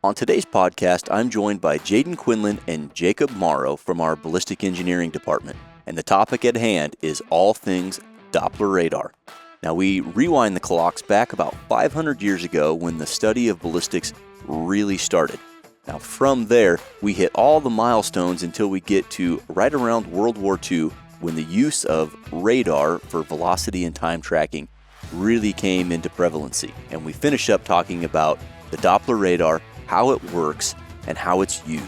On today's podcast, I'm joined by Jayden, Quinlan, and Jacob Morrow from our Ballistic Engineering Department, and the topic at hand is all things Doppler Radar. Now, we rewind the clocks back about 500 years ago when the study of ballistics really started. Now, from there, we hit all the milestones until we get to right around World War II, when the use of radar for velocity and time tracking really came into prevalency. And we finish up talking about the Doppler radar, how it works, and how it's used.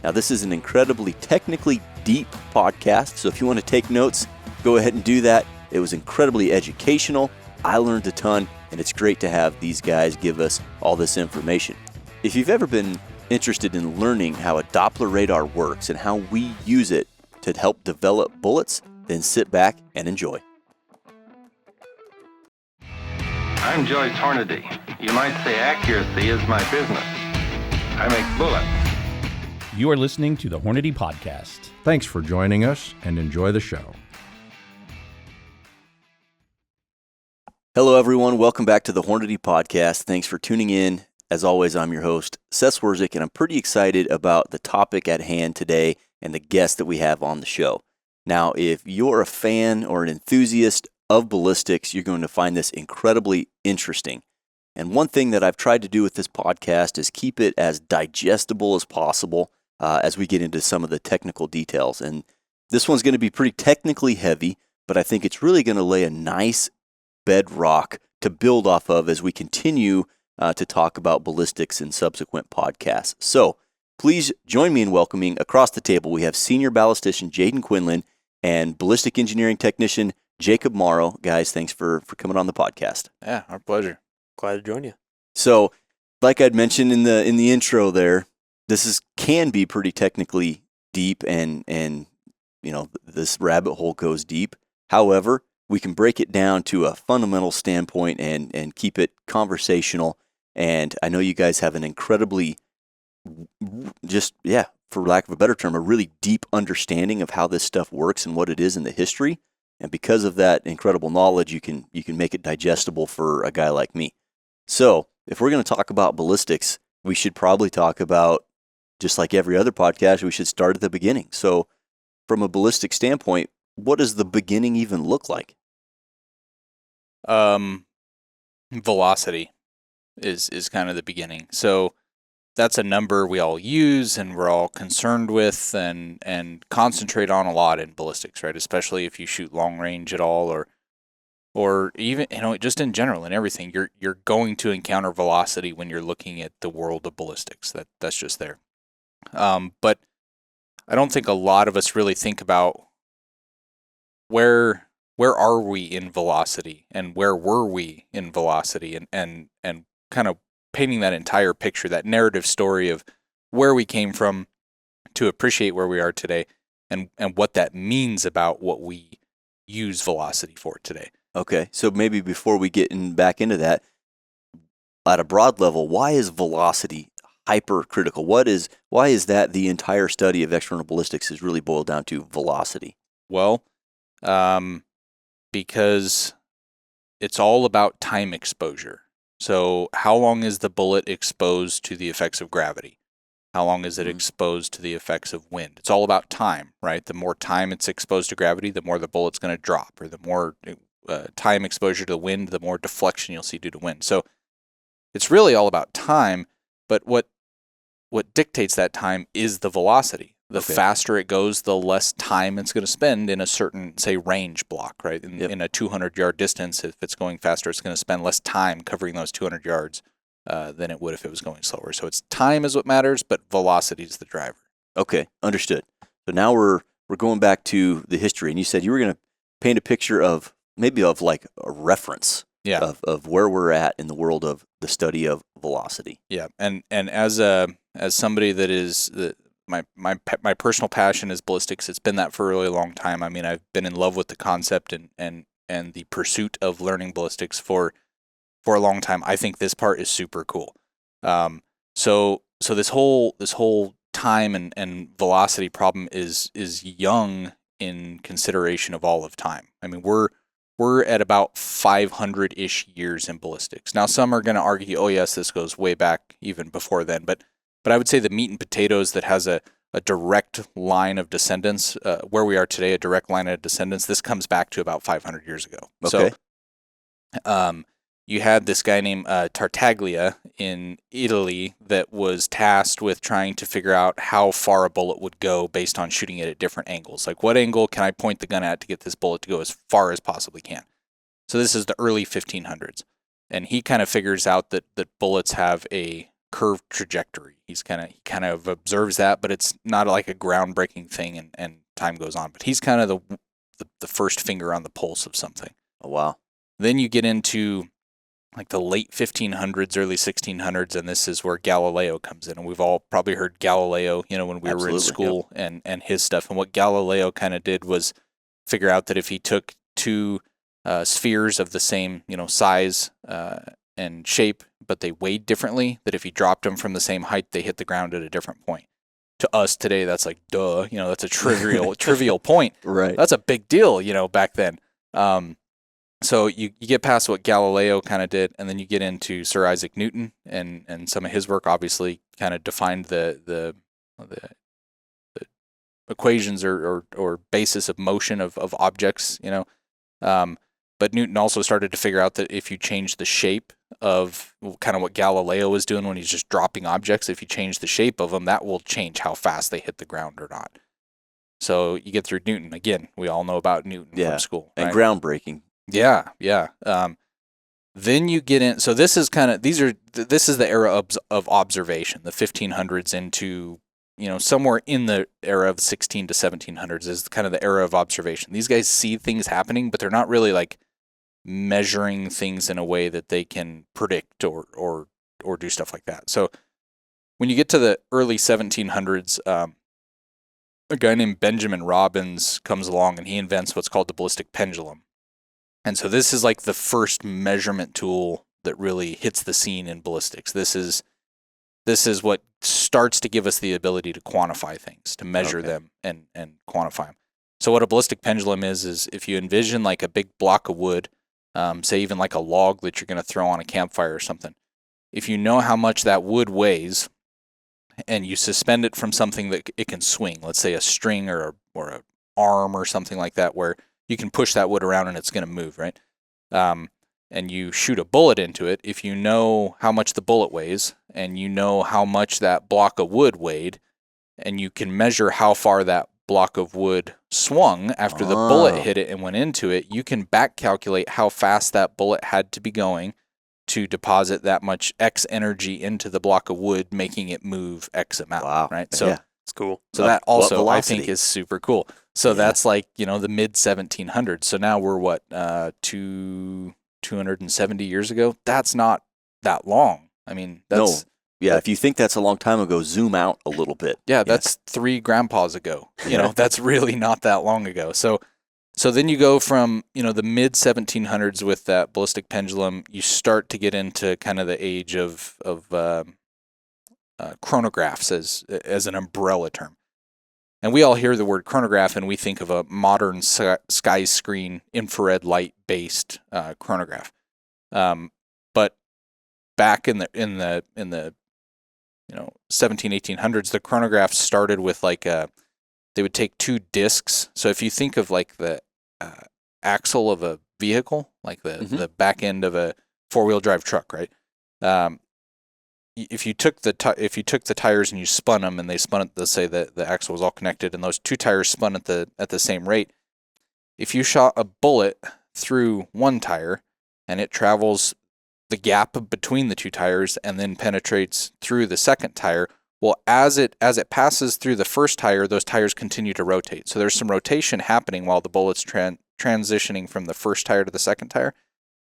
Now, this is an incredibly technically deep podcast, so if you want to take notes, go ahead and do that. It was incredibly educational. I learned a ton, and it's great to have these guys give us all this information. If you've ever been interested in learning how a Doppler radar works and how we use it to help develop bullets, then sit back and enjoy. I'm Joyce Hornady. You might say accuracy is my business. I make bullets. You are listening to the Hornady Podcast. Thanks for joining us and enjoy the show. Hello, everyone. Welcome back to the Hornady Podcast. Thanks for tuning in. As always, I'm your host, Seth, and I'm pretty excited about the topic at hand today and the guest that we have on the show. Now, if you're a fan or an enthusiast of ballistics, you're going to find this incredibly interesting. And one thing that I've tried to do with this podcast is keep it as digestible as possible as we get into some of the technical details. And this one's going to be pretty technically heavy, but I think it's really going to lay a nice bedrock to build off of as we continue to talk about ballistics in subsequent podcasts. So please join me in welcoming across the table. We have senior ballistician Jayden Quinlan and ballistic engineering technician Jacob Morrow. Guys, thanks for coming on the podcast. Yeah, our pleasure. Glad to join you. So, like I'd mentioned in the intro there, this can be pretty technically deep, and you know, this rabbit hole goes deep. However, we can break it down to a fundamental standpoint and keep it conversational. And I know you guys have an incredibly, for lack of a better term, a really deep understanding of how this stuff works and what it is in the history. And because of that incredible knowledge, you can make it digestible for a guy like me. So if we're going to talk about ballistics, we should probably talk about, just like every other podcast, we should start at the beginning. So from a ballistic standpoint, what does the beginning even look like? Velocity is kind of the beginning. So that's a number we all use and we're all concerned with and concentrate on a lot in ballistics, right? Especially if you shoot long range at all or even, just in general in everything, you're going to encounter velocity when you're looking at the world of ballistics. That's just there. But I don't think a lot of us really think about where are we in velocity and where were we in velocity and kind of painting that entire picture, that narrative story of where we came from to appreciate where we are today and what that means about what we use velocity for today. Okay, so maybe before we get back into that, at a broad level, why is velocity hypercritical? Why is that the entire study of external ballistics is really boiled down to velocity? Well, because it's all about time exposure. So how long is the bullet exposed to the effects of gravity? How long is it exposed to the effects of wind? It's all about time, right? The more time it's exposed to gravity, the more the bullet's going to drop, or the more time exposure to the wind, the more deflection you'll see due to wind. So it's really all about time, but what dictates that time is the velocity. The faster it goes, the less time it's going to spend in a certain, say, range block, right? In a 200-yard distance, if it's going faster, it's going to spend less time covering those 200 yards than it would if it was going slower. So it's time is what matters, but velocity is the driver. Okay, understood. So now we're going back to the history, and you said you were going to paint a picture of like a reference of where we're at in the world of the study of velocity. Yeah, and as somebody that is my personal passion is ballistics. It's been that for a really long time. I mean, I've been in love with the concept and the pursuit of learning ballistics for a long time. I think this part is super cool. So this whole time and velocity problem is young in consideration of all of time. I mean, we're we're at about 500-ish years in ballistics. Now, some are going to argue, oh, yes, this goes way back even before then. But I would say the meat and potatoes that has a direct line of descendants, where we are today, a direct line of descendants, this comes back to about 500 years ago. Okay. So you had this guy named Tartaglia in Italy that was tasked with trying to figure out how far a bullet would go based on shooting it at different angles. Like, what angle can I point the gun at to get this bullet to go as far as possibly can? So this is the early 1500s. And he kind of figures out that bullets have a curved trajectory. He kind of observes that, but it's not like a groundbreaking thing, and time goes on. But he's kind of the first finger on the pulse of something. Oh, wow. Then you get into like the late 1500s, early 1600s, and this is where Galileo comes in. And we've all probably heard Galileo, when we were in school, yep. and his stuff. And what Galileo kind of did was figure out that if he took two spheres of the same, size and shape, but they weighed differently, that if he dropped them from the same height, they hit the ground at a different point. To us today, that's like, duh, that's a trivial point. Right. That's a big deal, back then. So you get past what Galileo kind of did, and then you get into Sir Isaac Newton, and some of his work obviously kind of defined the equations or basis of motion of objects, But Newton also started to figure out that if you change the shape of kind of what Galileo was doing when he's just dropping objects, if you change the shape of them, that will change how fast they hit the ground or not. So you get through Newton. Again, we all know about Newton from school. And right? groundbreaking. Yeah. Then you get in. So this is this is the era of observation, the 1500s into, somewhere in the era of 16 to 1700s is kind of the era of observation. These guys see things happening, but they're not really like measuring things in a way that they can predict or do stuff like that. So when you get to the early 1700s, a guy named Benjamin Robbins comes along and he invents what's called the ballistic pendulum. And so this is like the first measurement tool that really hits the scene in ballistics. This is what starts to give us the ability to quantify things, to measure them and quantify them. So what a ballistic pendulum is if you envision like a big block of wood, say even like a log that you're going to throw on a campfire or something. If you know how much that wood weighs and you suspend it from something that it can swing, let's say a string or an arm or something like that, where you can push that wood around and it's going to move, right? And you shoot a bullet into it, if you know how much the bullet weighs and you know how much that block of wood weighed, and you can measure how far that block of wood swung after the bullet hit it and went into it, you can back calculate how fast that bullet had to be going to deposit that much X energy into the block of wood, making it move X amount. Wow. Right? So it's cool. So that also velocity. I think is super cool. So that's like, the mid 1700s. So now we're what, 270 years ago? That's not that long. I mean, that's... No. Yeah, if you think that's a long time ago, zoom out a little bit. Yeah, that's 3 grandpas ago. That's really not that long ago. So then you go from, the mid 1700s with that ballistic pendulum, you start to get into kind of the age of chronographs as an umbrella term. And we all hear the word chronograph and we think of a modern sky screen infrared light based chronograph. But back in the 1800s, the chronograph started with they would take 2 discs. So if you think of like the axle of a vehicle, like the back end of a 4-wheel drive truck, right? If you took the tires and you spun them and they spun it, let's say the axle was all connected and those 2 tires spun at the same rate. If you shot a bullet through one tire and it travels the gap between the 2 tires and then penetrates through the second tire, well, as it passes through the first tire, those tires continue to rotate. So there's some rotation happening while the bullet's transitioning from the first tire to the second tire.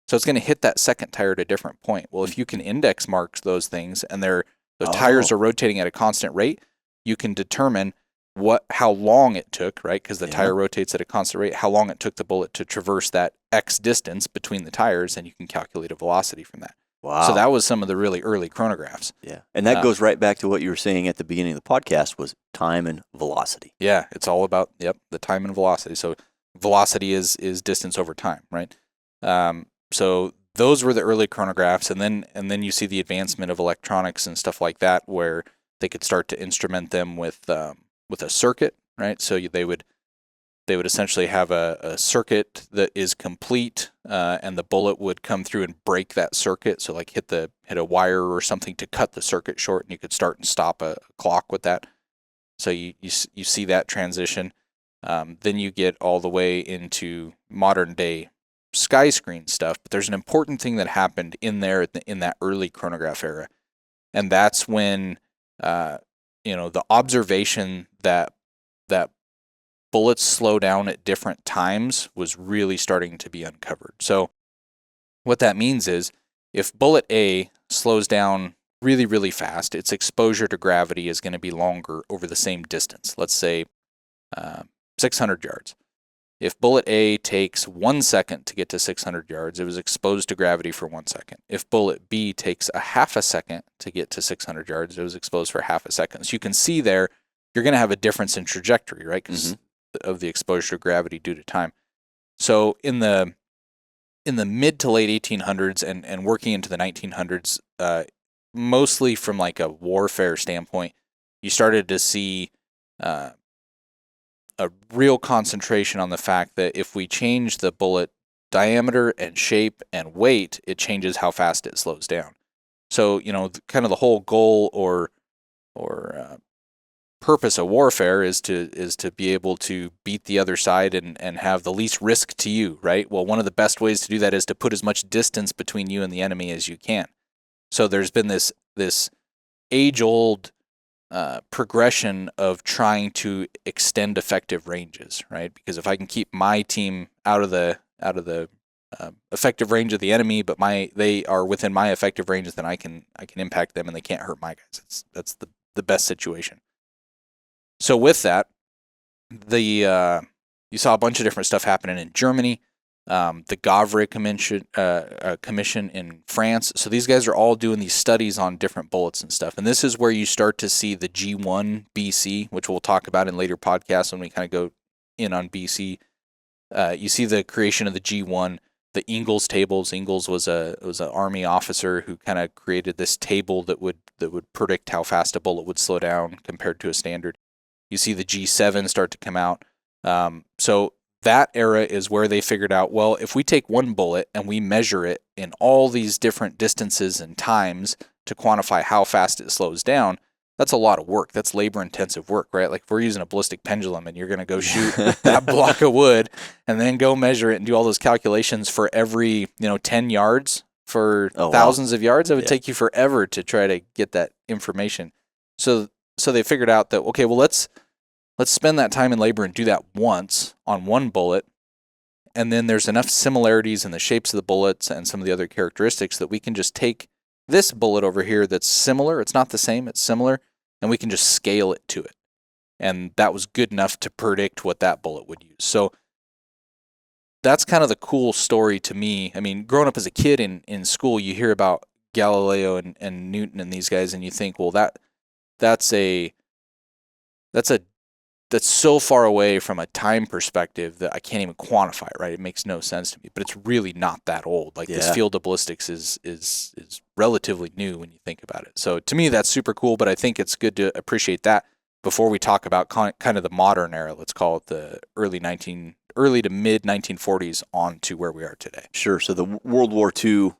So it's going to hit that second tire at a different point. Well, if you can index mark those things and those tires are rotating at a constant rate, you can determine how long it took, right? Because the tire rotates at a constant rate, how long it took the bullet to traverse that X distance between the tires, and you can calculate a velocity from that. Wow. So that was some of the really early chronographs. Yeah. And that goes right back to what you were saying at the beginning of the podcast was time and velocity. Yeah, it's all about the time and velocity. So velocity is distance over time, right? So those were the early chronographs, and then you see the advancement of electronics and stuff like that, where they could start to instrument them with a circuit, right? So they would essentially have a circuit that is complete, and the bullet would come through and break that circuit. So like hit a wire or something to cut the circuit short, and you could start and stop a clock with that. So you see that transition. Then you get all the way into modern day sky screen stuff. But there's an important thing that happened in there in that early chronograph era, and that's when the observation that bullets slow down at different times was really starting to be uncovered. So what that means is if bullet A slows down really, really fast, its exposure to gravity is going to be longer over the same distance. Let's say 600 yards. If bullet A takes 1 second to get to 600 yards, it was exposed to gravity for 1 second. If bullet B takes a half a second to get to 600 yards, it was exposed for half a second. So you can see there, you're going to have a difference in trajectory, right? Because of the exposure to gravity due to time. So in the mid to late 1800s and working into the 1900s, mostly from like a warfare standpoint, you started to see a real concentration on the fact that if we change the bullet diameter and shape and weight, it changes how fast it slows down. So, kind of the whole goal or purpose of warfare is to be able to beat the other side and have the least risk to you, right? Well, one of the best ways to do that is to put as much distance between you and the enemy as you can. So there's been this age-old progression of trying to extend effective ranges, right? Because if I can keep my team out of the effective range of the enemy, but they are within my effective range, then I can impact them and they can't hurt my guys. That's the best situation. So with that, you saw a bunch of different stuff happening in Germany, the Gavre Commission in France. So these guys are all doing these studies on different bullets and stuff. And this is where you start to see the G1 BC, which we'll talk about in later podcasts when we kind of go in on BC. You see the creation of the G1, the Ingalls tables. Ingalls was an army officer who kind of created this table that would predict how fast a bullet would slow down compared to a standard. You see the G7 start to come out. So that era is where they figured out, well, if we take one bullet and we measure it in all these different distances and times to quantify how fast it slows down, that's a lot of work. That's labor-intensive work, right? Like if we're using a ballistic pendulum and you're going to go shoot that block of wood and then go measure it and do all those calculations for every 10 yards for thousands of yards, it would take you forever to try to get that information. So they figured out that, okay, well, let's spend that time and labor and do that once on one bullet, and then there's enough similarities in the shapes of the bullets and some of the other characteristics that we can just take this bullet over here that's similar. It's not the same, it's similar, and we can just scale it to it. And that was good enough to predict what that bullet would use. So that's kind of the cool story to me. I mean, growing up as a kid in school, you hear about Galileo and Newton and these guys, and you think, well, that's so far away from a time perspective that I can't even quantify it, right? It makes no sense to me, but it's really not that old. Like this field of ballistics is relatively new when you think about it. So to me, that's super cool, but I think it's good to appreciate that before we talk about kind of the modern era. Let's call it the early to mid 1940s on to where we are today. Sure. So the World War II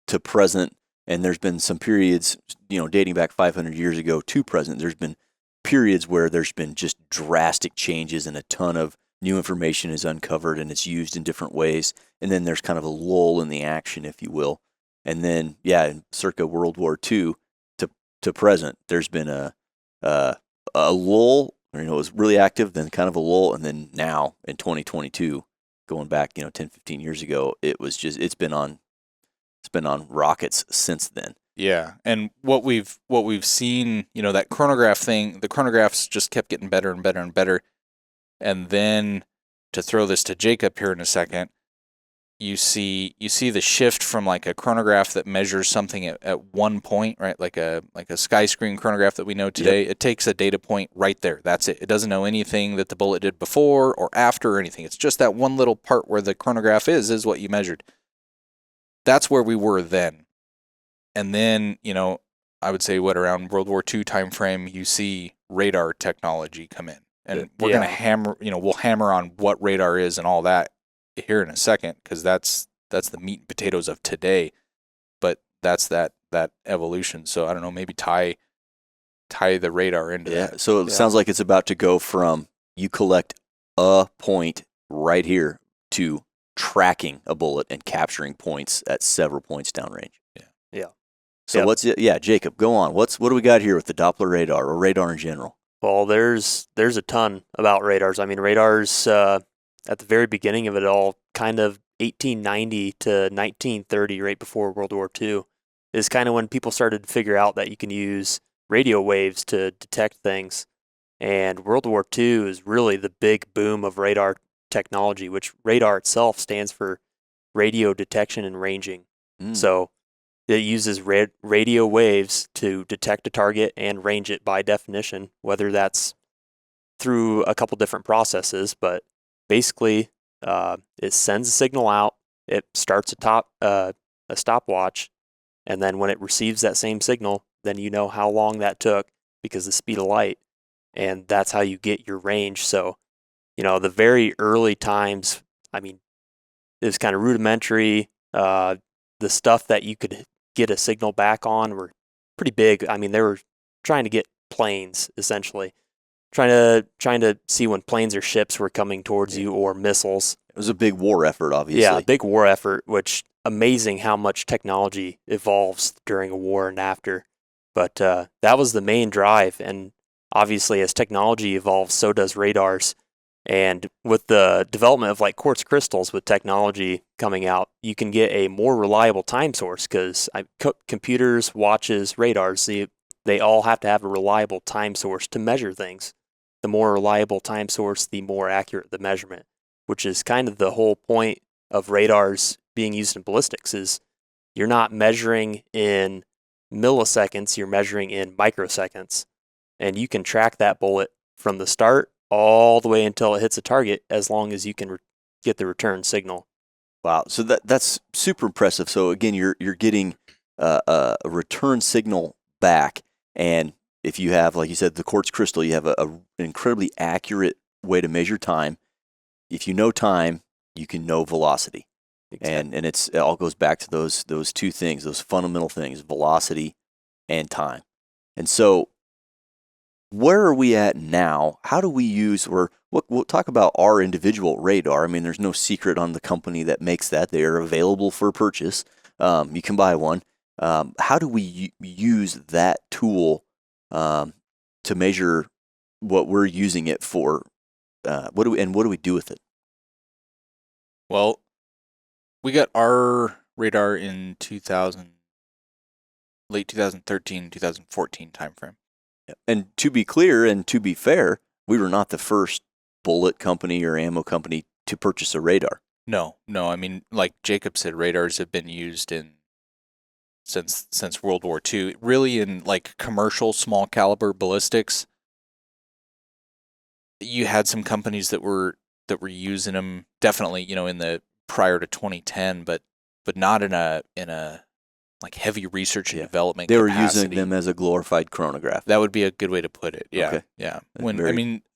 to present, and there's been some periods, dating back 500 years ago to present, there's been periods where there's been just drastic changes and a ton of new information is uncovered and it's used in different ways. And then there's kind of a lull in the action, if you will. And then, in circa World War II to present, there's been a lull, it was really active, then kind of a lull. And then now in 2022, going back, 10, 15 years ago, it's been on rockets since then. Yeah, and what we've seen, that chronograph thing, the chronographs just kept getting better and better and better. And then to throw this to Jacob here in a second, you see the shift from like a chronograph that measures something at one point, right? Like a sky screen chronograph that we know today. Yep. It takes a data point right there. That's it. It doesn't know anything that the bullet did before or after or anything. It's just that one little part where the chronograph is what you measured. That's where we were then. And then, I would say around World War II timeframe, you see radar technology come in. And we're going to hammer, we'll hammer on what radar is and all that here in a second, because that's the meat and potatoes of today. But that's that evolution. So I don't know, maybe tie the radar into that. So it sounds like it's about to go from you collect a point right here to tracking a bullet and capturing points at several points downrange. Yeah. So Jacob, go on. What do we got here with the Doppler radar or radar in general? Well, there's a ton about radars. I mean, radars at the very beginning of it all, kind of 1890 to 1930, right before World War II, is kind of when people started to figure out that you can use radio waves to detect things. And World War II is really the big boom of radar technology, which radar itself stands for radio detection and ranging. So it uses radio waves to detect a target and range it by definition, whether that's through a couple different processes. But basically, it sends a signal out, it starts a stopwatch, and then when it receives that same signal, then you know how long that took because of the speed of light, and that's how you get your range. So, the very early times, I mean, it was kind of rudimentary. The stuff that you could get a signal back on were pretty big. I mean, they were trying to get planes, essentially, trying to see when planes or ships were coming towards you, or missiles. It was a big war effort, obviously. Yeah, big war effort, which amazing how much technology evolves during a war and after. But that was the main drive, and obviously as technology evolves, so does radars. And with the development of like quartz crystals with technology coming out, you can get a more reliable time source, because computers, watches, radars, they all have to have a reliable time source to measure things. The more reliable time source, the more accurate the measurement, which is kind of the whole point of radars being used in ballistics. Is you're not measuring in milliseconds, you're measuring in microseconds. And you can track that bullet from the start all the way until it hits a target, as long as you can get the return signal. Wow, so that's super impressive. So again, you're getting a return signal back, and if you have, like you said, the quartz crystal, you have an incredibly accurate way to measure time. If you know time, you can know velocity. Exactly. And it all goes back to those two things, those fundamental things, velocity and time. And so where are we at now? How do we use, we'll talk about our individual radar. I mean, there's no secret on the company that makes that. They are available for purchase. You can buy one. How do we use that tool to measure what we're using it for? What do we do with it? Well, we got our radar in late 2013, 2014 timeframe. And to be clear and to be fair, we were not the first bullet company or ammo company to purchase a radar. No. I mean, like Jacob said, radars have been used since World War II. Really, in like commercial small caliber ballistics, you had some companies that were using them. Definitely, in the prior to 2010, but not in a like heavy research and development. They were capacity. using them as a glorified chronograph. That would be a good way to put it. Yeah, okay. Yeah.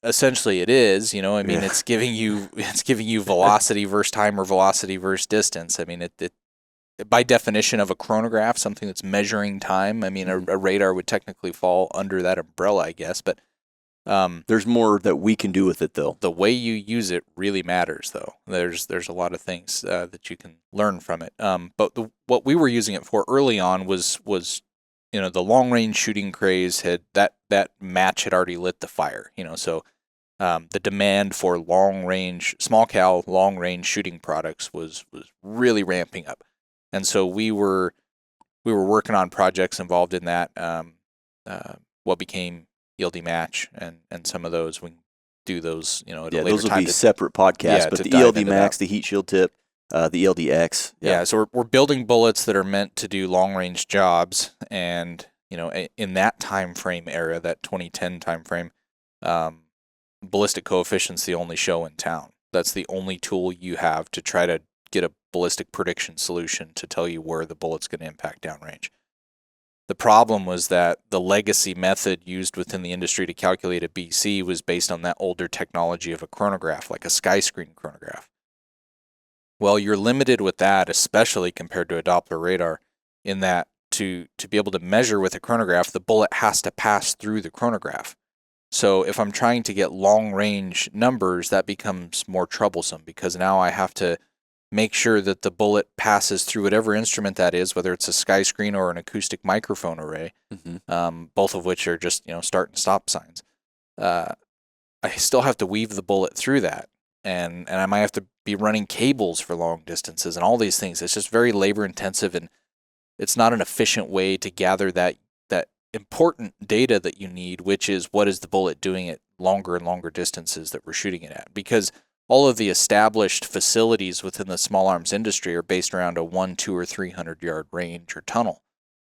Essentially, it is. It's giving you velocity versus time, or velocity versus distance. I mean, it by definition of a chronograph, something that's measuring time. I mean, a radar would technically fall under that umbrella, I guess. But there's more that we can do with it, though. The way you use it really matters, though. There's a lot of things that you can learn from it. But what we were using it for early on was the long range shooting craze had that match had already lit the fire. So the demand for small cal long range shooting products was really ramping up, and so we were working on projects involved in that. What became ELD match and some of those we can do those at a later those will time be separate podcasts, but the ELD max, the heat shield tip, the LDX. Yeah, so we're building bullets that are meant to do long-range jobs, and in that time frame era, that 2010 time frame, ballistic coefficient's the only show in town. That's the only tool you have to try to get a ballistic prediction solution to tell you where the bullet's going to impact downrange. The problem was that the legacy method used within the industry to calculate a BC was based on that older technology of a chronograph, like a sky screen chronograph. Well, you're limited with that, especially compared to a Doppler radar, in that to be able to measure with a chronograph, the bullet has to pass through the chronograph. So if I'm trying to get long-range numbers, that becomes more troublesome because now I have to make sure that the bullet passes through whatever instrument that is, whether it's a sky screen or an acoustic microphone array, both of which are just start and stop signs. I still have to weave the bullet through that, and I might have to be running cables for long distances and all these things. It's just very labor intensive, and it's not an efficient way to gather that important data that you need, which is what is the bullet doing at longer and longer distances that we're shooting it at. Because all of the established facilities within the small arms industry are based around a 100, 200, or 300 yard range or tunnel.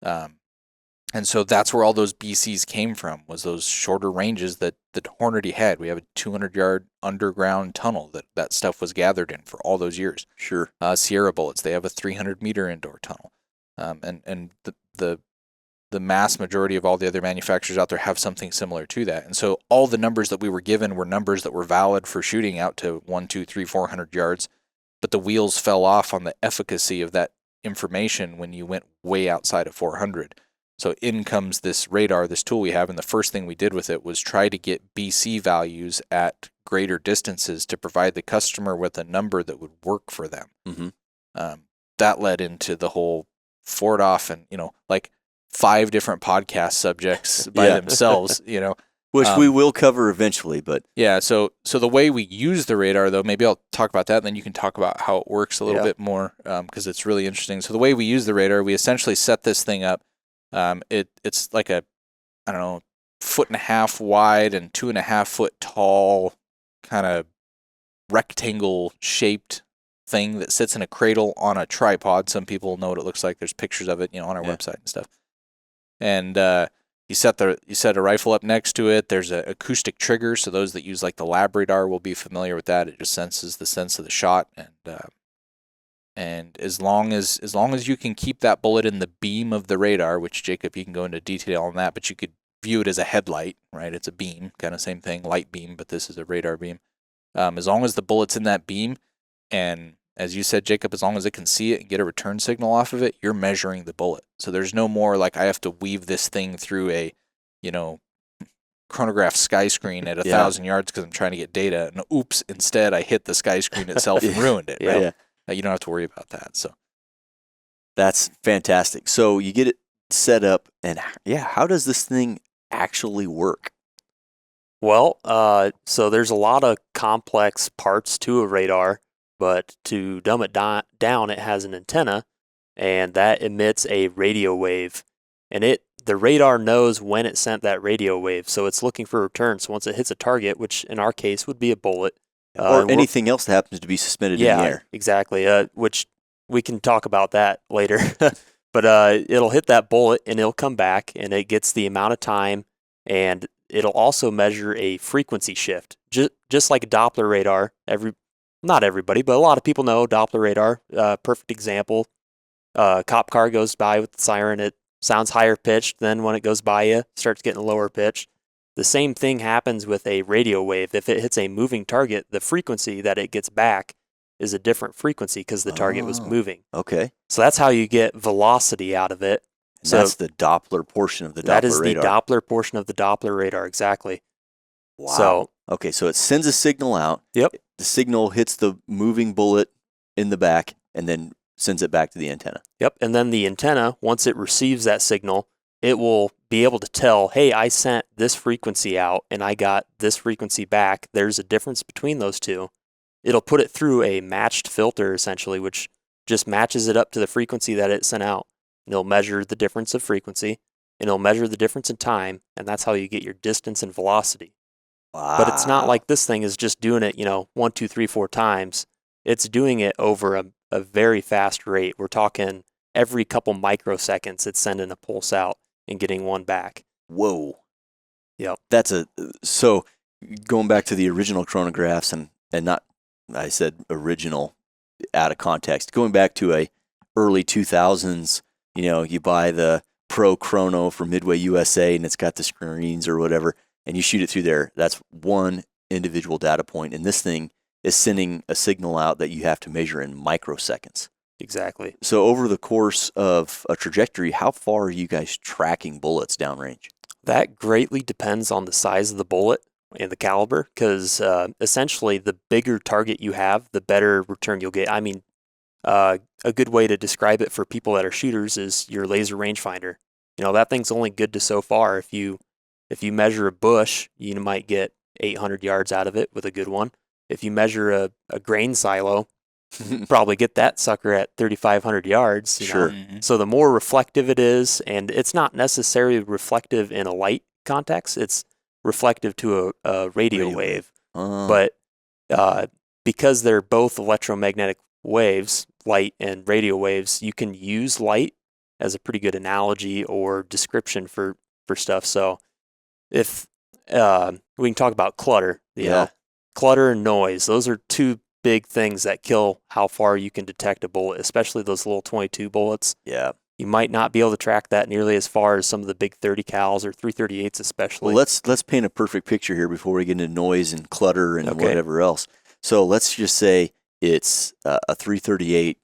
And so that's where all those BCs came from, was those shorter ranges that Hornady had. We have a 200 yard underground tunnel that stuff was gathered in for all those years. Sure. Sierra bullets, they have a 300 meter indoor tunnel. And the mass majority of all the other manufacturers out there have something similar to that. And so all the numbers that we were given were numbers that were valid for shooting out to 100, 200, 300, 400 yards, but the wheels fell off on the efficacy of that information when you went way outside of 400. So in comes this radar, this tool we have, and the first thing we did with it was try to get BC values at greater distances to provide the customer with a number that would work for them. That led into the whole Ford off and, like 5 different podcast subjects by themselves, Which we will cover eventually, but yeah. So the way we use the radar, though, maybe I'll talk about that, and then you can talk about how it works a little bit more, because it's really interesting. So the way we use the radar, we essentially set this thing up. It's like a, 1.5 foot wide and 2.5 foot tall, kind of rectangle shaped thing that sits in a cradle on a tripod. Some people know what it looks like. There's pictures of it, on our website and stuff. And you set a rifle up next to it. There's an acoustic trigger, so those that use like the lab radar will be familiar with that. It just senses the sense of the shot, and as long as you can keep that bullet in the beam of the radar, which Jacob, you can go into detail on that, but you could view it as a headlight, right? It's a beam, kind of same thing, light beam, but this is a radar beam. As long as the bullet's in that beam, and as you said, Jacob, as long as it can see it and get a return signal off of it, you're measuring the bullet. So there's no more like I have to weave this thing through a, chronograph sky screen at 1,000 yards because I'm trying to get data. And oops, instead I hit the sky screen itself and ruined it. Right? You don't have to worry about that. So that's fantastic. So you get it set up, and how does this thing actually work? Well, so there's a lot of complex parts to a radar. But to dumb it down, it has an antenna, and that emits a radio wave. And the radar knows when it sent that radio wave, so it's looking for a return. So once it hits a target, which in our case would be a bullet. Or anything else that happens to be suspended in the air. Exactly, which we can talk about that later. But it'll hit that bullet, and it'll come back, and it gets the amount of time, and it'll also measure a frequency shift. Just like a Doppler radar, not everybody, but a lot of people know Doppler radar. Perfect example. Cop car goes by with the siren. It sounds higher pitched. Then when it goes by you, it starts getting lower pitch. The same thing happens with a radio wave. If it hits a moving target, the frequency that it gets back is a different frequency because the target was moving. Okay. So that's how you get velocity out of it. So that's the Doppler portion of the Doppler radar. That is the Doppler portion of the Doppler radar, exactly. Wow. Okay, so it sends a signal out. Yep. The signal hits the moving bullet in the back and then sends it back to the antenna. Yep, and then the antenna, once it receives that signal, it will be able to tell, hey, I sent this frequency out and I got this frequency back. There's a difference between those two. It'll put it through a matched filter, essentially, which just matches it up to the frequency that it sent out. And it'll measure the difference of frequency, and it'll measure the difference in time, and that's how you get your distance and velocity. Wow. But it's not like this thing is just doing it, 1, 2, 3, 4 times. It's doing it over a very fast rate. We're talking every couple microseconds, it's sending a pulse out and getting one back. Whoa. Yep. So going back to the original chronographs and not, I said original out of context, going back to a early 2000s, you buy the Pro Chrono from Midway USA and it's got the screens or whatever, and you shoot it through there. That's one individual data point, and this thing is sending a signal out that you have to measure in microseconds. Exactly. So over the course of a trajectory, how far are you guys tracking bullets downrange? That greatly depends on the size of the bullet and the caliber, because essentially the bigger target you have, the better return you'll get. I mean, a good way to describe it for people that are shooters is your laser rangefinder. That thing's only good to so far. If you measure a bush, you might get 800 yards out of it with a good one. If you measure a grain silo, probably get that sucker at 3,500 yards. Sure. Mm-hmm. So the more reflective it is, and it's not necessarily reflective in a light context, it's reflective to a radio wave. But because they're both electromagnetic waves, light and radio waves, you can use light as a pretty good analogy or description for stuff. So if we can talk about clutter, clutter and noise, those are two big things that kill how far you can detect a bullet, especially those little 22 bullets. Yeah. You might not be able to track that nearly as far as some of the big 30 cals or 338s especially. Well, let's paint a perfect picture here before we get into noise and clutter and whatever else. So let's just say it's a 338,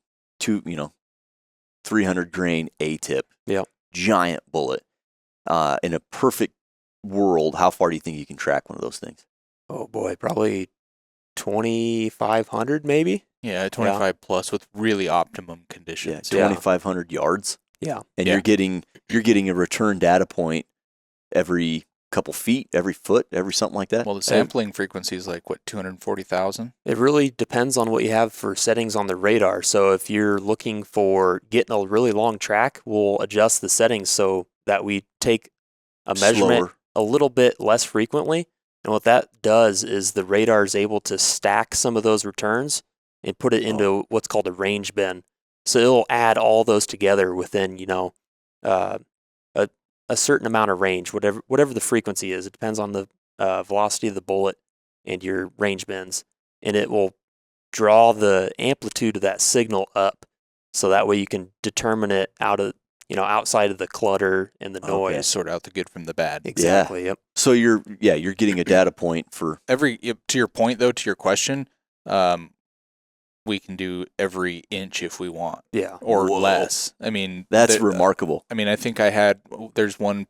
300 grain A-tip. Yep. Giant bullet. In a perfect world, how far do you think you can track one of those things? Oh boy, probably 2,500 maybe. Yeah, 25 plus with really optimum conditions. Yeah, 2,500 yards. Yeah. And you're getting a return data point every couple feet, every foot, every something like that. Well, the sampling frequency is like, 240,000? It really depends on what you have for settings on the radar. So if you're looking for getting a really long track, we'll adjust the settings so that we take a measurement a little bit less frequently. And what that does is the radar is able to stack some of those returns and put it into what's called a range bin. So it'll add all those together within, a certain amount of range, whatever the frequency is. It depends on the velocity of the bullet and your range bins, and it will draw the amplitude of that signal up, so that way you can determine it outside of the clutter and the noise. Okay. Sort out the good from the bad. Exactly. Yep. So you're getting a data point for To your point though, to your question, we can do every inch if we want. Yeah. Or less. I mean, that's remarkable. I mean, I think there's one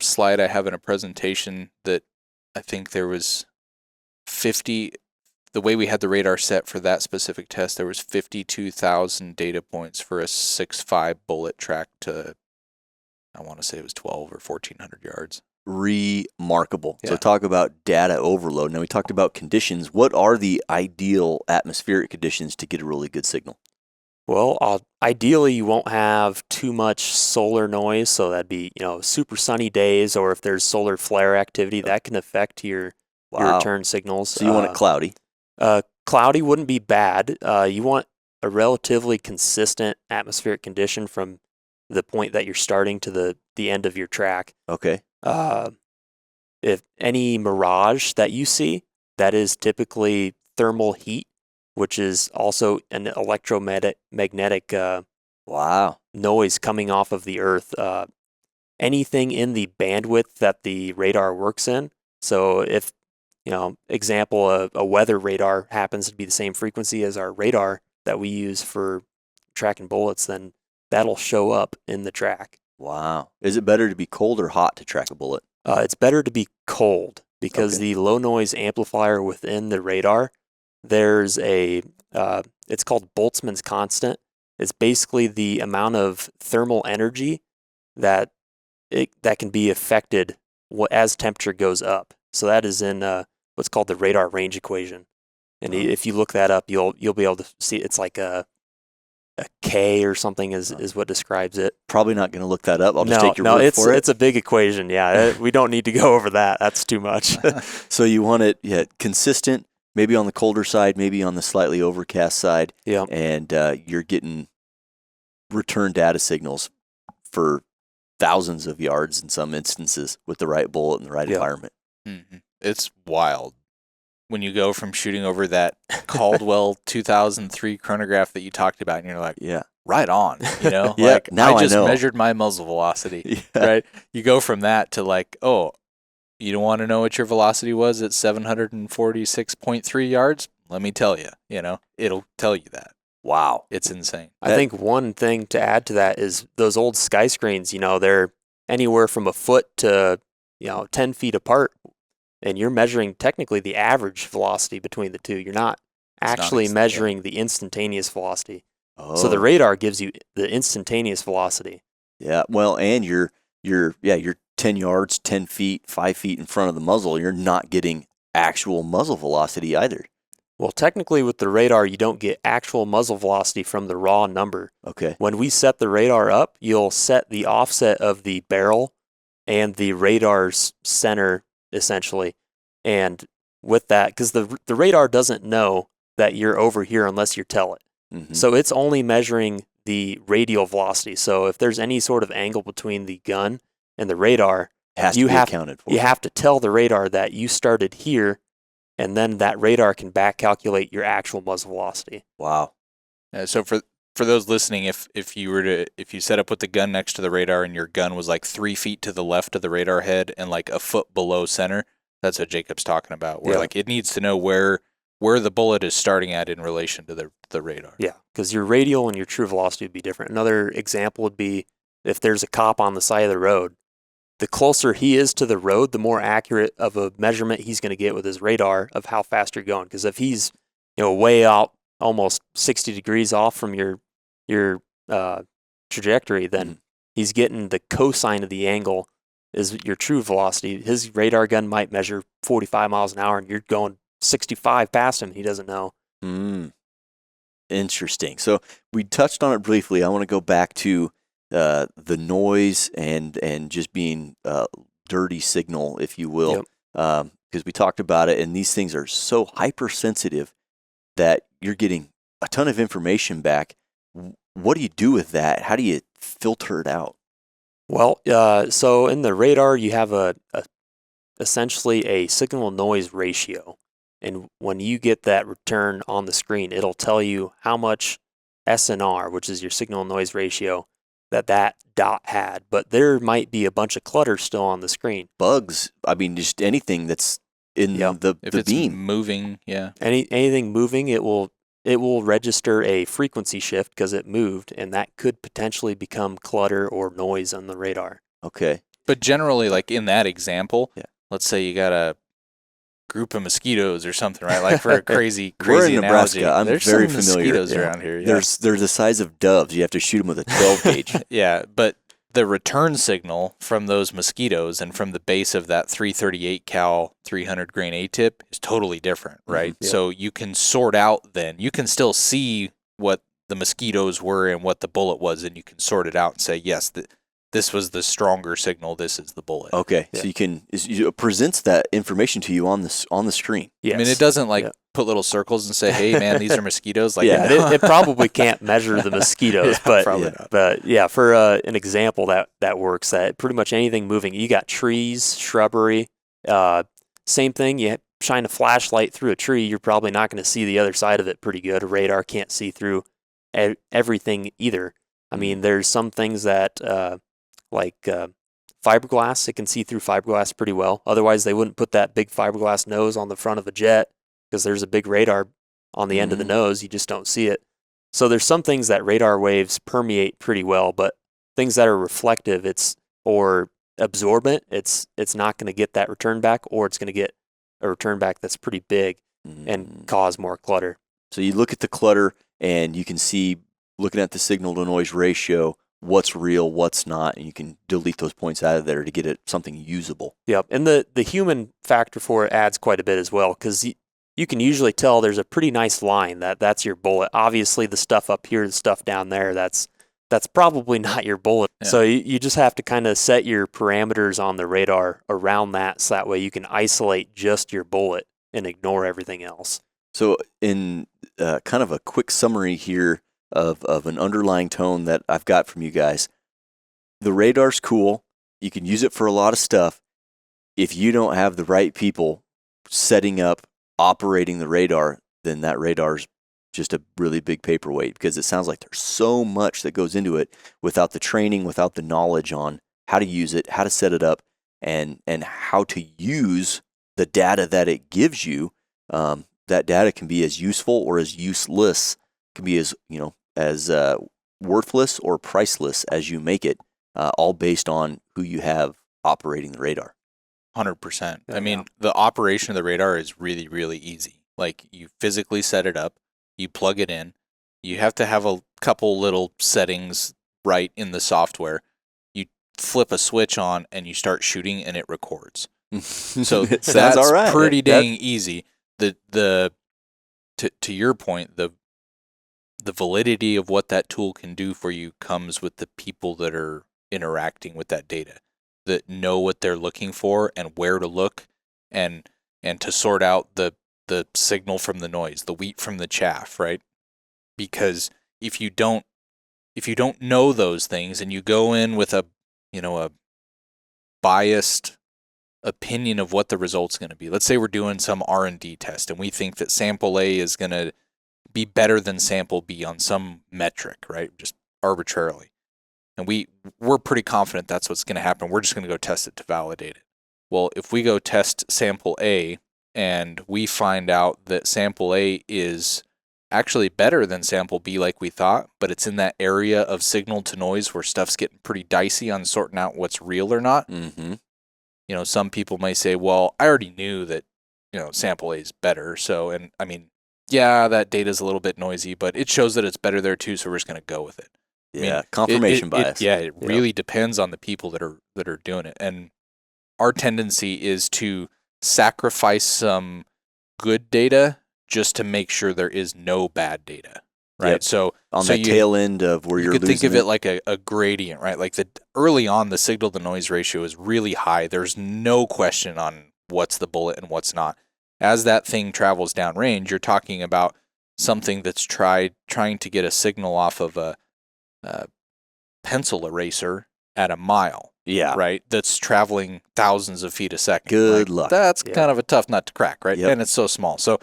slide I have in a presentation that I think there was 50, the way we had the radar set for that specific test, there was 52,000 data points for a 6.5 bullet track to, I want to say it was 12 or 1,400 yards. Remarkable. Yeah. So talk about data overload. Now we talked about conditions. What are the ideal atmospheric conditions to get a really good signal? Well, ideally you won't have too much solar noise, so that'd be super sunny days, or if there's solar flare activity, that can affect your return signals. So you want it cloudy? Cloudy wouldn't be bad. You want a relatively consistent atmospheric condition from the point that you're starting to the end of your track. Okay. If any mirage that you see, that is typically thermal heat, which is also an electromagnetic noise coming off of the Earth. Anything in the bandwidth that the radar works in. So if, example, a weather radar happens to be the same frequency as our radar that we use for tracking bullets, then that'll show up in the track. Wow. Is it better to be cold or hot to track a bullet? It's better to be cold because the low noise amplifier within the radar, there's it's called Boltzmann's constant. It's basically the amount of thermal energy that can be affected as temperature goes up. So that is in what's called the radar range equation. And if you look that up, you'll be able to see it's like a K or something is what describes it. Probably not going to look that up. I'll just take your word for it. It's a big equation. Yeah, we don't need to go over that. That's too much. So you want it consistent, maybe on the colder side, maybe on the slightly overcast side, Yeah. and you're getting return data signals for thousands of yards in some instances with the right bullet in the right environment. Mm-hmm. It's wild when you go from shooting over that Caldwell 2003 chronograph that you talked about, and you're like, Yeah. right on, you know? Yeah, Like, now I just I know. measured my muzzle velocity, Yeah. right? You go from that to like, oh, you don't want to know what your velocity was at 746.3 yards? Let me tell you, it'll tell you that. Wow. It's insane. I think one thing to add to that is those old sky screens, they're anywhere from a foot to, 10 feet apart. And you're measuring technically the average velocity between the two. You're not actually measuring the instantaneous velocity. Oh. So the radar gives you the instantaneous velocity. Yeah. Well, and you're 10 yards, 10 feet, 5 feet in front of the muzzle. You're not getting actual muzzle velocity either. Well, technically with the radar, you don't get actual muzzle velocity from the raw number. Okay. When we set the radar up, you'll set the offset of the barrel and the radar's center, essentially. And with that, because the radar doesn't know that you're over here unless you tell it. Mm-hmm. So it's only measuring the radial velocity. So if there's any sort of angle between the gun and the radar, You have to tell the radar that you started here, and then that radar can back calculate your actual muzzle velocity. Wow. So for those listening, if you set up with the gun next to the radar and your gun was like 3 feet to the left of the radar head and like a foot below center, that's what Jacob's talking about. Where like it needs to know where the bullet is starting at in relation to the radar. Yeah, because your radial and your true velocity would be different. Another example would be if there's a cop on the side of the road. The closer he is to the road, the more accurate of a measurement he's going to get with his radar of how fast you're going. Because if he's way out, almost 60 degrees off from your trajectory, then he's getting the cosine of the angle is your true velocity. His radar gun might measure 45 miles an hour, and you're going 65 past him. He doesn't know. Interesting. So we touched on it briefly. I want to go back to the noise and just being dirty signal, if you will, because we talked about it, and these things are so hypersensitive that you're getting a ton of information back. What do you do with that? How do you filter it out? Well, so in the radar, you have essentially a signal noise ratio. And when you get that return on the screen, it'll tell you how much SNR, which is your signal noise ratio, that dot had. But there might be a bunch of clutter still on the screen. Bugs, I mean, just anything that's in the beam. Moving, yeah. Anything moving, it will register a frequency shift because it moved, and that could potentially become clutter or noise on the radar. Okay. But generally, like in that example, let's say you got a group of mosquitoes or something, right? Like for a crazy We're in analogy. Nebraska. I'm There's very some familiar. mosquitoes around here. Yeah. They're the size of doves. You have to shoot them with a 12 gauge. Yeah, but the return signal from those mosquitoes and from the base of that 338 cal 300 grain A-tip is totally different, right? Yeah. So you can sort out then. You can still see what the mosquitoes were and what the bullet was, and you can sort it out and say, yes, this was the stronger signal. This is the bullet. Okay, so it presents that information to you on the screen. Yes. I mean, it doesn't put little circles and say, "Hey, man, these are mosquitoes." Like, it probably can't measure the mosquitoes, but not. But yeah, for an example that works. That pretty much anything moving. You got trees, shrubbery. Same thing. You shine a flashlight through a tree, you're probably not going to see the other side of it pretty good. A radar can't see through everything either. I mean, there's some things that fiberglass, it can see through fiberglass pretty well. Otherwise, they wouldn't put that big fiberglass nose on the front of a jet because there's a big radar on the end of the nose. You just don't see it. So there's some things that radar waves permeate pretty well, but things that are reflective, or absorbent, it's not going to get that return back, or it's going to get a return back that's pretty big and cause more clutter. So you look at the clutter and you can see, looking at the signal to noise ratio, what's real, what's not, and you can delete those points out of there to get it something usable. Yep, and the human factor for it adds quite a bit as well, because you can usually tell there's a pretty nice line that's your bullet. Obviously, the stuff up here, the stuff down there, that's probably not your bullet. Yeah. So you just have to kind of set your parameters on the radar around that, so that way you can isolate just your bullet and ignore everything else. So in kind of a quick summary here of an underlying tone that I've got from you guys, the radar's cool. You can use it for a lot of stuff. If you don't have the right people setting up, operating the radar, then that radar's just a really big paperweight, because it sounds like there's so much that goes into it without the training, without the knowledge on how to use it, how to set it up, and how to use the data that it gives you. That data can be as useful or as useless, can be as worthless or priceless as you make it, all based on who you have operating the radar. 100%. I mean, the operation of the radar is really, really easy. Like, you physically set it up, you plug it in, you have to have a couple little settings right in the software. You flip a switch on and you start shooting and it records. So that's all right. pretty dang easy. To your point, the validity of what that tool can do for you comes with the people that are interacting with that data, that know what they're looking for and where to look, and to sort out the signal from the noise, the wheat from the chaff, right? Because if you don't know those things and you go in with a biased opinion of what the result's going to be. Let's say we're doing some R&D test and we think that sample A is going to be better than sample B on some metric, right? Just arbitrarily. And we're pretty confident that's what's going to happen. We're just going to go test it to validate it. Well, if we go test sample A and we find out that sample A is actually better than sample B like we thought, but it's in that area of signal to noise where stuff's getting pretty dicey on sorting out what's real or not. Mm-hmm. Some people may say, well, I already knew that, sample A is better. So, and I mean, yeah, that data's a little bit noisy, but it shows that it's better there too. So we're just going to go with it. Yeah. Confirmation bias. It really depends on the people that are doing it. And our tendency is to sacrifice some good data just to make sure there is no bad data. Right. Yep. So on the tail end of where you're losing, you could think of it like a gradient, right? Like early on, the signal to noise ratio is really high. There's no question on what's the bullet and what's not. As that thing travels downrange, you're talking about something that's trying to get a signal off of a pencil eraser at a mile. Yeah. Right. That's traveling thousands of feet a second. Good luck. That's kind of a tough nut to crack, right? Yep. And it's so small. So,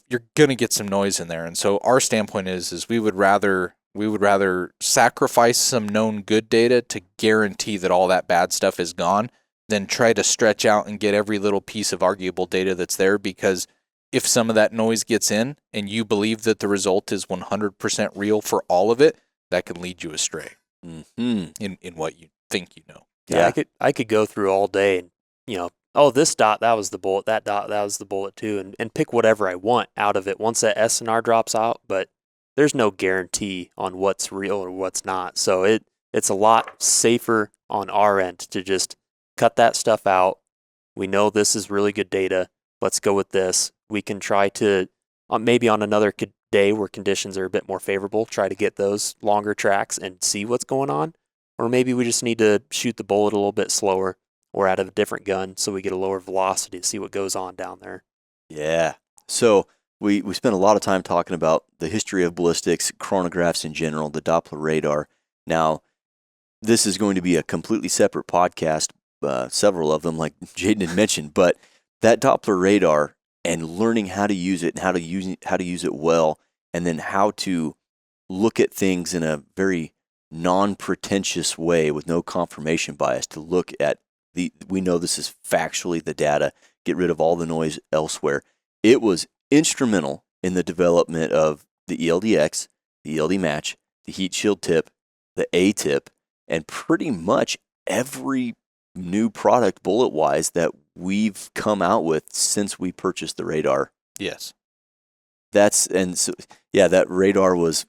you're going to get some noise in there. And so our standpoint is we would rather sacrifice some known good data to guarantee that all that bad stuff is gone than try to stretch out and get every little piece of arguable data that's there, because if some of that noise gets in and you believe that the result is 100% real for all of it, that can lead you astray in what you think you know. Yeah, I could go through all day and, this dot, that was the bullet, that dot, that was the bullet too, and pick whatever I want out of it once that SNR drops out, but there's no guarantee on what's real or what's not. So it's a lot safer on our end to just cut that stuff out. We know this is really good data. Let's go with this. We can try to, maybe on another day where conditions are a bit more favorable, try to get those longer tracks and see what's going on. Or maybe we just need to shoot the bullet a little bit slower or out of a different gun so we get a lower velocity to see what goes on down there. Yeah. So we spent a lot of time talking about the history of ballistics, chronographs in general, the Doppler radar. Now, this is going to be a completely separate podcast, several of them, like Jayden had mentioned, but that Doppler radar and learning how to use it and how to use it well, and then how to look at things in a very non-pretentious way with no confirmation bias, to look at we know this is factually the data, get rid of all the noise elsewhere. It was instrumental in the development of the ELDX, the ELD match, the heat shield tip, the A tip, and pretty much every new product bullet-wise that we've come out with since we purchased the radar. Yes. That radar was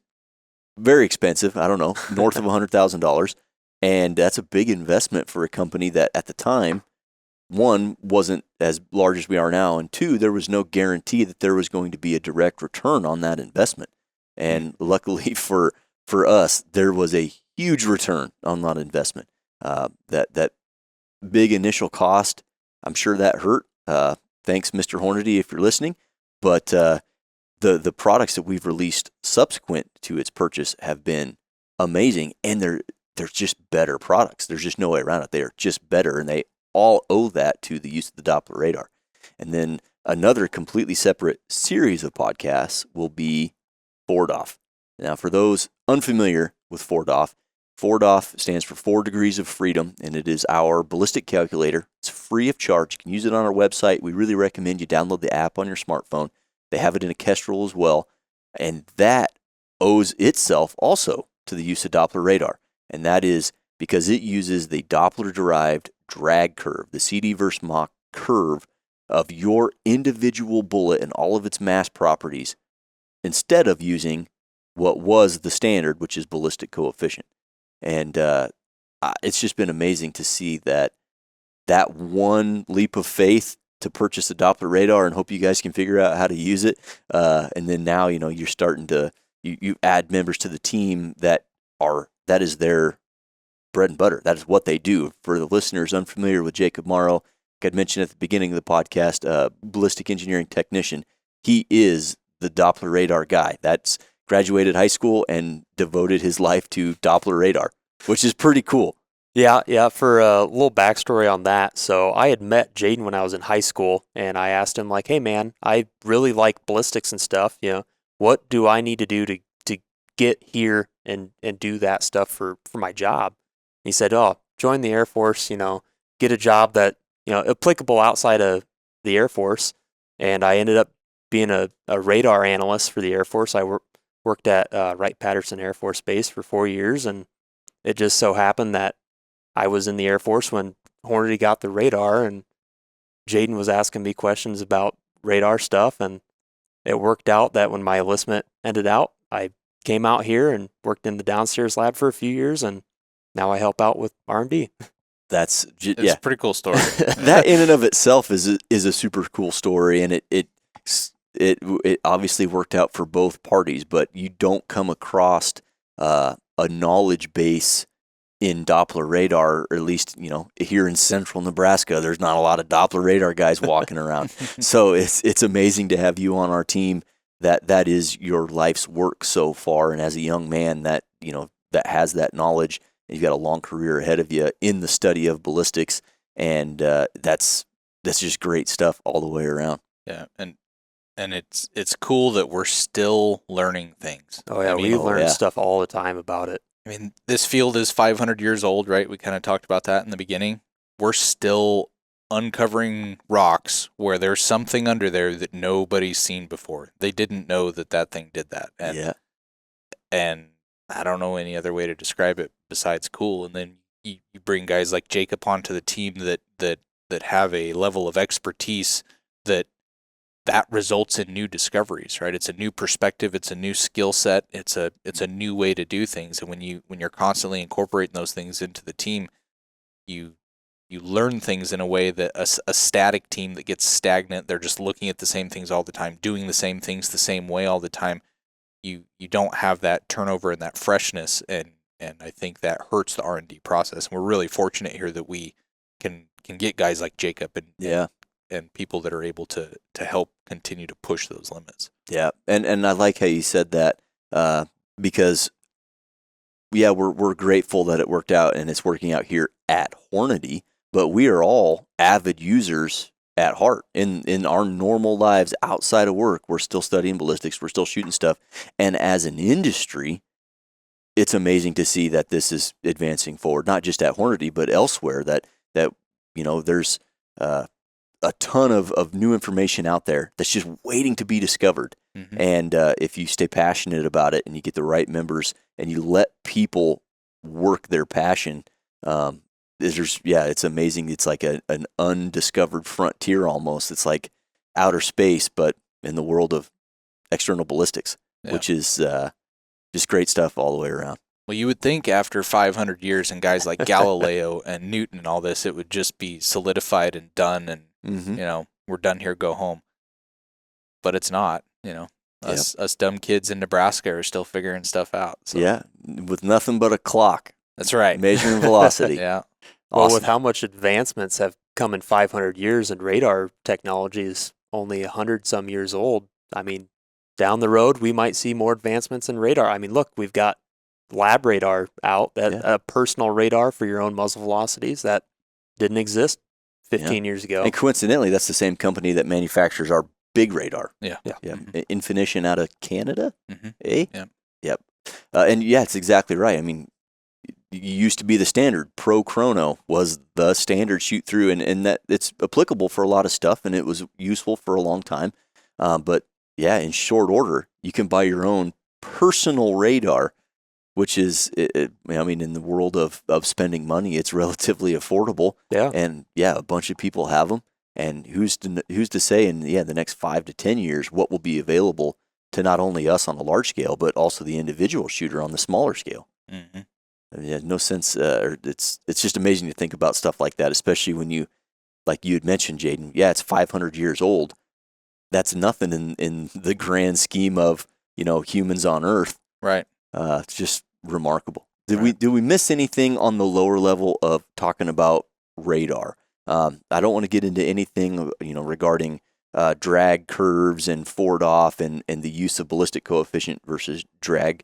very expensive. I don't know, north of $100,000. And that's a big investment for a company that at the time, one, wasn't as large as we are now, and two, there was no guarantee that there was going to be a direct return on that investment. And luckily for us, there was a huge return on that investment. That big initial cost, I'm sure that hurt thanks, Mr. Hornady, if you're listening. But the products that we've released subsequent to its purchase have been amazing, and they're just better products. There's just no way around it. They are just better, and they all owe that to the use of the Doppler radar. And then another completely separate series of podcasts will be FORDOF. Now, for those unfamiliar with FORDOF, FORDOF stands for 4 Degrees of Freedom, and it is our ballistic calculator. It's free of charge. You can use it on our website. We really recommend you download the app on your smartphone. They have it in a Kestrel as well, and that owes itself also to the use of Doppler radar, and that is because it uses the Doppler-derived drag curve, the CD versus Mach curve of your individual bullet and all of its mass properties, instead of using what was the standard, which is ballistic coefficient. And it's just been amazing to see that one leap of faith to purchase the Doppler radar, and hope you guys can figure out how to use it. And then now, you're starting to you add members to the team that is their bread and butter. That is what they do. For the listeners unfamiliar with Jacob Morrow, like I mentioned at the beginning of the podcast, ballistic engineering technician. He is the Doppler radar guy. That's graduated high school and devoted his life to Doppler radar, which is pretty cool. Yeah. For a little backstory on that, so I had met Jayden when I was in high school, and I asked him, like, hey, man, I really like ballistics and stuff. What do I need to do to get here and do that stuff for my job? And he said, join the Air Force, get a job that, applicable outside of the Air Force. And I ended up being a radar analyst for the Air Force. I worked at Wright-Patterson Air Force Base for 4 years, and it just so happened that I was in the Air Force when Hornady got the radar, and Jayden was asking me questions about radar stuff, and it worked out that when my enlistment ended out, I came out here and worked in the downstairs lab for a few years, and now I help out with R&D. It's a pretty cool story. That in and of itself is a super cool story, and it obviously worked out for both parties, but you don't come across a knowledge base in Doppler radar, or at least, here in central Nebraska, there's not a lot of Doppler radar guys walking around. So it's amazing to have you on our team. That is your life's work so far, and as a young man that has that knowledge, you've got a long career ahead of you in the study of ballistics, and that's just great stuff all the way around. Yeah, and it's cool that we're still learning things. Oh yeah, we learn stuff all the time about it. I mean, this field is 500 years old, right? We kind of talked about that in the beginning. We're still uncovering rocks where there's something under there that nobody's seen before. They didn't know that thing did that. And I don't know any other way to describe it besides cool. And then you bring guys like Jacob onto the team that have a level of expertise that results in new discoveries, right? It's a new perspective, it's a new skill set, it's a new way to do things. And when you're constantly incorporating those things into the team, you learn things in a way that a static team that gets stagnant, they're just looking at the same things all the time, doing the same things the same way all the time. You don't have that turnover and that freshness, and I think that hurts the R&D process. And we're really fortunate here that we can get guys like Jacob and people that are able to help continue to push those limits. Yeah, and I like how you said that, because we're grateful that it worked out and it's working out here at Hornady, but we are all avid users at heart. In our normal lives outside of work, we're still studying ballistics, we're still shooting stuff, and as an industry, it's amazing to see that this is advancing forward, not just at Hornady, but elsewhere, that there's a ton of new information out there that's just waiting to be discovered. Mm-hmm. And if you stay passionate about it and you get the right members and you let people work their passion, it's amazing. It's like an undiscovered frontier almost. It's like outer space, but in the world of external ballistics, which is just great stuff all the way around. Well, you would think after 500 years and guys like Galileo and Newton and all this, it would just be solidified and done, and we're done here, go home. But it's not. Us dumb kids in Nebraska are still figuring stuff out. So. Yeah, with nothing but a clock. That's right. Measuring velocity. Yeah. Well, with how much advancements have coming 500 years and radar technology is only 100 some years old. I mean, down the road, we might see more advancements in radar. I mean, look, we've got lab radar out, a personal radar for your own muzzle velocities that didn't exist 15 years ago. And coincidentally, that's the same company that manufactures our big radar. Yeah. Mm-hmm. Infinition out of Canada, Yeah. Yep. And it's exactly right. I mean, it used to be the standard. Pro Chrono was the standard shoot through, and that it's applicable for a lot of stuff, and it was useful for a long time. But in short order, you can buy your own personal radar, which is, I mean, in the world of spending money, it's relatively affordable. Yeah. And a bunch of people have them. And who's to say in the next 5 to 10 years what will be available to not only us on the large scale, but also the individual shooter on the smaller scale. Mm-hmm. I mean, no sense. It's just amazing to think about stuff like that, especially when you, like you had mentioned, Jayden. Yeah, it's 500 years old. That's nothing in the grand scheme of humans on Earth. Right. It's just remarkable. Did we miss anything on the lower level of talking about radar? I don't want to get into anything regarding drag curves and forward off and the use of ballistic coefficient versus drag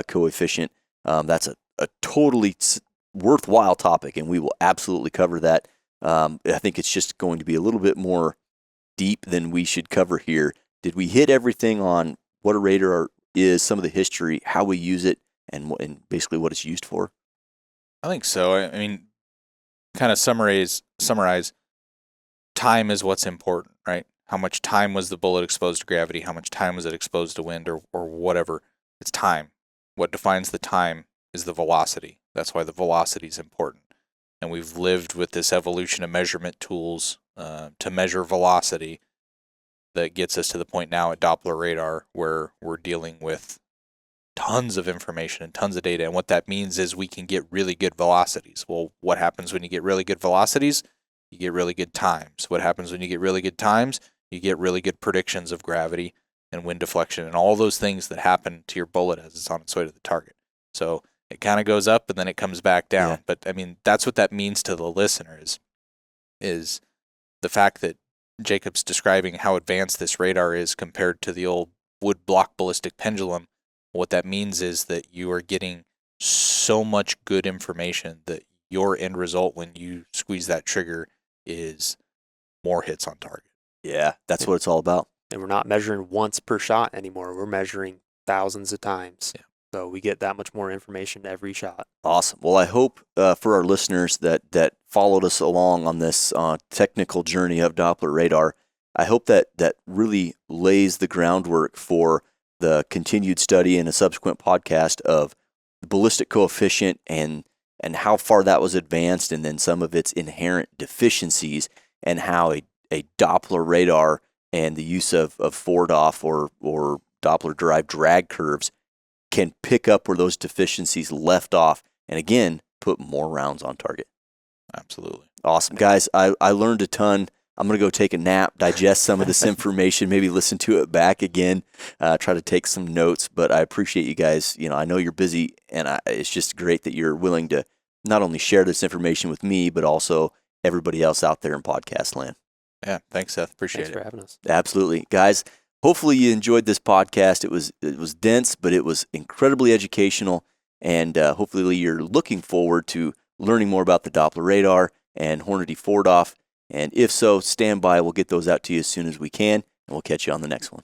coefficient. That's a totally worthwhile topic, and we will absolutely cover that. I think it's just going to be a little bit more deep than we should cover here. Did we hit everything on what a radar is, some of the history, how we use it, and basically what it's used for? I think so. I mean, kind of summarize, time is what's important, right? How much time was the bullet exposed to gravity? How much time was it exposed to wind or whatever? It's time. What defines the time is the velocity. That's why the velocity is important. And we've lived with this evolution of measurement tools to measure velocity that gets us to the point now at Doppler Radar where we're dealing with tons of information and tons of data. And what that means is we can get really good velocities. Well, what happens when you get really good velocities? You get really good times. What happens when you get really good times? You get really good predictions of gravity and wind deflection and all those things that happen to your bullet as it's on its way to the target. So it kind of goes up and then it comes back down. Yeah. But I mean, that's what that means to the listener is the fact that Jacob's describing how advanced this radar is compared to the old wood block ballistic pendulum. What that means is that you are getting so much good information that your end result when you squeeze that trigger is more hits on target. Yeah, that's what it's all about. And we're not measuring once per shot anymore. We're measuring thousands of times. Yeah. So we get that much more information every shot. Awesome. Well, I hope for our listeners that followed us along on this technical journey of Doppler radar, I hope that really lays the groundwork for the continued study in a subsequent podcast of the ballistic coefficient and how far that was advanced, and then some of its inherent deficiencies, and how a Doppler radar and the use of forward off or Doppler derived drag curves can pick up where those deficiencies left off, and again put more rounds on target. Absolutely. Awesome, guys. I learned a ton. I'm going to go take a nap, digest some of this information, maybe listen to it back again, try to take some notes. But I appreciate you guys. I know you're busy, and it's just great that you're willing to not only share this information with me, but also everybody else out there in podcast land. Yeah, thanks, Seth. Appreciate Thanks it. for having us. Absolutely. Guys, hopefully you enjoyed this podcast. It was dense, but it was incredibly educational, and hopefully you're looking forward to learning more about the Doppler radar and Hornady forward off. And if so, stand by. We'll get those out to you as soon as we can, and we'll catch you on the next one.